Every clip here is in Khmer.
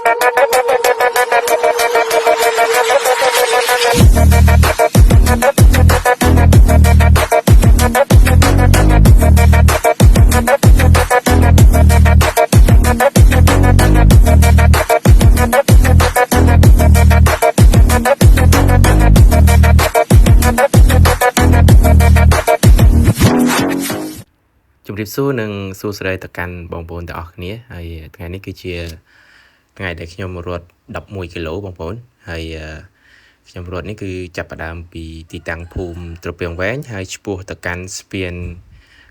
ជំរាបសួរនិងសួស្តីទៅកាន់បងប្អូនទាំងអស់គ្នាហើយថ្ងៃនេះគឺជាថ្ងៃដែលខ្ញុំរត់11គីឡូបងប្អូនហើយខ្ញុំរត់នេះគឺចាប់ផ្ដើមពីទីតាំងភូមិត្រពាំងវែងហើយឆ្ពោះទៅកាន់ស្ពាន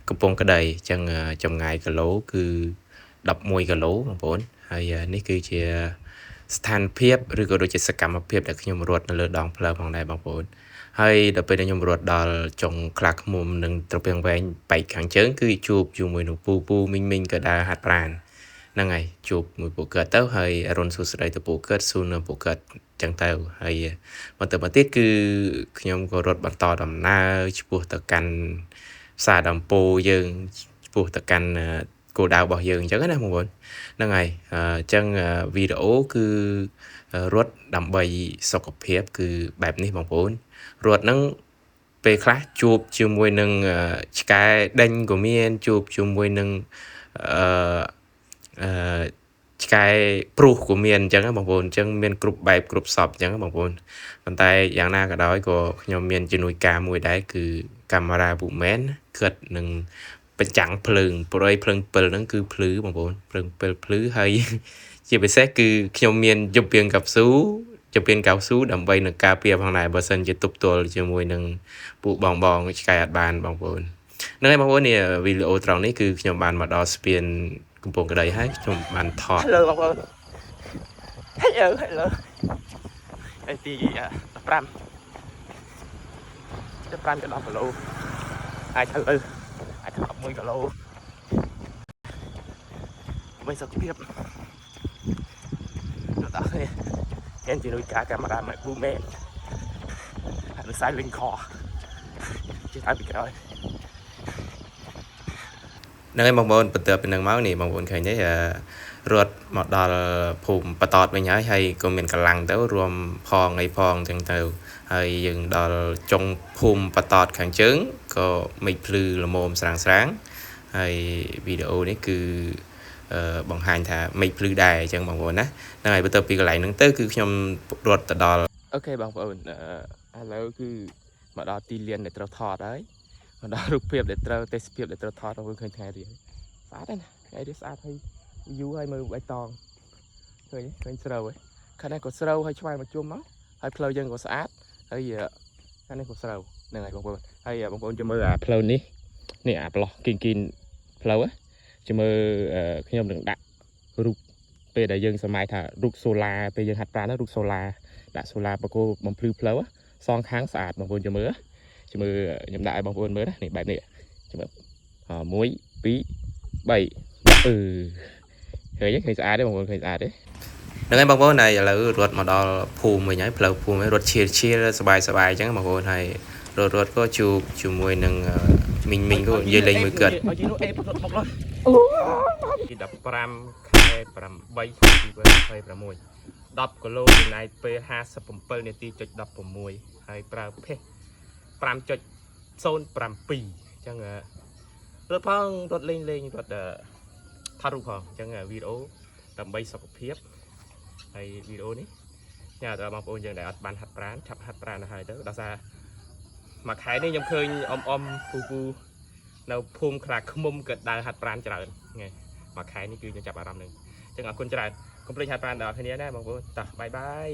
កំពង់ក្ដីអញ្ចឹងចម្ងាយគីឡូគឺ11គីឡូបងប្អូនហើយនេះគឺជាស្ថានភាពឬក៏ដូចជាសកម្មភាពដែលខ្ញុំរត់នៅលើដងផ្លូវផងដែរបងប្អូនហើយដល់ពេលខ្ញុំរត់ដល់ចុងខ្លះឃ្មុំនិងត្រពាំងវែងបែកខាងជើងគឺជួបជាមួយនឹងពូមីងក៏ដើរហាត់ប្រាណហ្នឹងហើយជួបមួយពួកគាត់ទៅហើយអរុនសួស្ដីទៅពួកគាត់សួរនៅពួកគាត់ចឹងទៅហើយមកទៀតគឺខ្ញុំក៏រត់បន្តដំណើរឆ្ពោះទៅកាន់ផ្សារដំពូយើងឆ្ពោះទៅកាន់គោលដៅរបស់យើងអញ្ចឹងណាបងប្អូនហ្នឹងហើយអញ្ចឹងវីដេអូគឺរត់ដើម្បីសុខភាពគឺបែបនេះបងប្អូនរត់ហ្នឹងពេលខ្លះជួបជាមួយនឹងឆ្កែដេញក៏មានជួបជាមួយនឹងឆ្កែព្រុសក៏មានអញ្ចឹងបងប្អូនអញ្ចឹងមានគ្រប់បែបគ្រប់សពអញ្ចឹងបងប្អូនប៉ុន្តែយ៉ាងណាក៏ដោយក៏ខ្ញុំមានជំនួយការមួយដែរគឺកាមេរ៉ា Woman គាត់នឹងបញ្ចាំងភ្លើងព្រោះឯភ្លើងពិលហ្នឹងគឺភ្លឺបងប្អូនភ្លើងពិលភ្លឺហើយជាពិសេសគឺខ្ញុំមានជំពាងកៅស៊ូដើម្បីនឹងការពារផងដែរបើសិនជាទប់ទល់ជាមួយនឹងពួកបងឆ្កែអត់បានបងប្អូនហ្នឹងហើយបងប្អូននេះវីដេអូត្រង់នេះគឺខ្ញុំបានមកដល់ស្ពានកំពង់ក្ដីហើយខ្ញុំបានថតលើបងប្អូនហេលើហើយទី15ទៅ10គីឡូអាចទៅអាចទៅ11គីឡូមិនសុខភាពដល់នេះមានជំនួយការកាមេរ៉ាមកប៊ូមែនហើយខ្សែលីងខជិះទៅពីក្រោយហ្នឹងហើយបងប្អូនបន្ទាប់ពីហ្នឹងមកនេះបងប្អូនឃើញទេរត់មកដល់ភូមិបតតវិញហើយក៏មានកម្លាំងទៅរួមផងអីផងអញ្ចឹងទៅហើយយើងដល់ចុងភូមិបតតខាងជើងក៏មេឃភ្លឺល្មមស្រាងហើយវីដេអូនេះគឺបង្ហាញថាមេឃភ្លឺដែរអញ្ចឹងបងប្អូនណាហ្នឹងហើយបន្ទាប់ពីកន្លែងហ្នឹងទៅគឺខ្ញុំរត់ទៅដល់អូខេបងប្អូនឥឡូវគឺមកដល់ទីលានដែលត្រូវថតហើយមកដល់រូបភាពដែលត្រូវទេសភាពដែលត្រូវថតបងប្អូនឃើញថ្ងៃរៀងស្អាតណាស់ថ្ងៃរៀងស្អាតហើយយូរហើយមើលបៃតងឃើញស្រូវហើយខាងនេះក៏ស្រូវហើយឆ្វែងមកជុំមកហើយផ្លូវយើងក៏ស្អាតហើយខាងនេះក៏ស្រូវហ្នឹងហើយបងប្អូនហើយបងប្អូនជួយមើលអាផ្លូវនេះអាប្លោះគីនផ្លូវជួយមើលខ្ញុំនឹងដាក់រូបពេលដែលយើងសម័យថារូបសូឡាពេលយើងហាត់ប្រាណរូបសូឡាដាក់សូឡាបកគោបំភ្លឺផ្លូវសងខាងស្អាតបងប្អូនជួយមើលខ្ញុំដាក់ឲ្យបងប្អូនមើលណានេះបែបនេះជួយមើល1 2 3ឃើញស្អាតទេបងប្អូនឃើញស្អាតទេហ្នឹងហើយបងប្អូនហើយឥឡូវរត់មកដល់ភូមិវិញហើយផ្លូវភូមិហើយរត់ឈៀលសบายអញ្ចឹងបងប្អូនហើយរត់ក៏ជួបជាមួយនឹងមីងក៏និយាយលេងមួយគាត់ទី15 ខែ8 202310គីឡូចំណាយពេល57នាទីចុច16ហើយប្រើភេស 5.07 អញ្ចឹងរត់ផងរត់លេងរត់ថតរូបផងអញ្ចឹងវីដេអូដើម្បីសុខភាពហើយវីដេអូនេះញ៉ាំដល់បងប្អូនយើងដែលអត់បានហាត់ប្រាណឆាប់ហាត់ប្រាណទៅហើយទៅដល់សារមួយខែនេះខ្ញុំឃើញអ៊ំពូនៅភូមិខ្លាឃ្មុំក៏ដើរហាត់ប្រាណច្រើនថ្ងៃមួយខែនេះគឺខ្ញុំចាប់អារម្មណ៍នឹងអញ្ចឹងអរគុណច្រើនកុំភ្លេចហាត់ប្រាណដល់គ្នាណាបងប្អូនតោះបាយ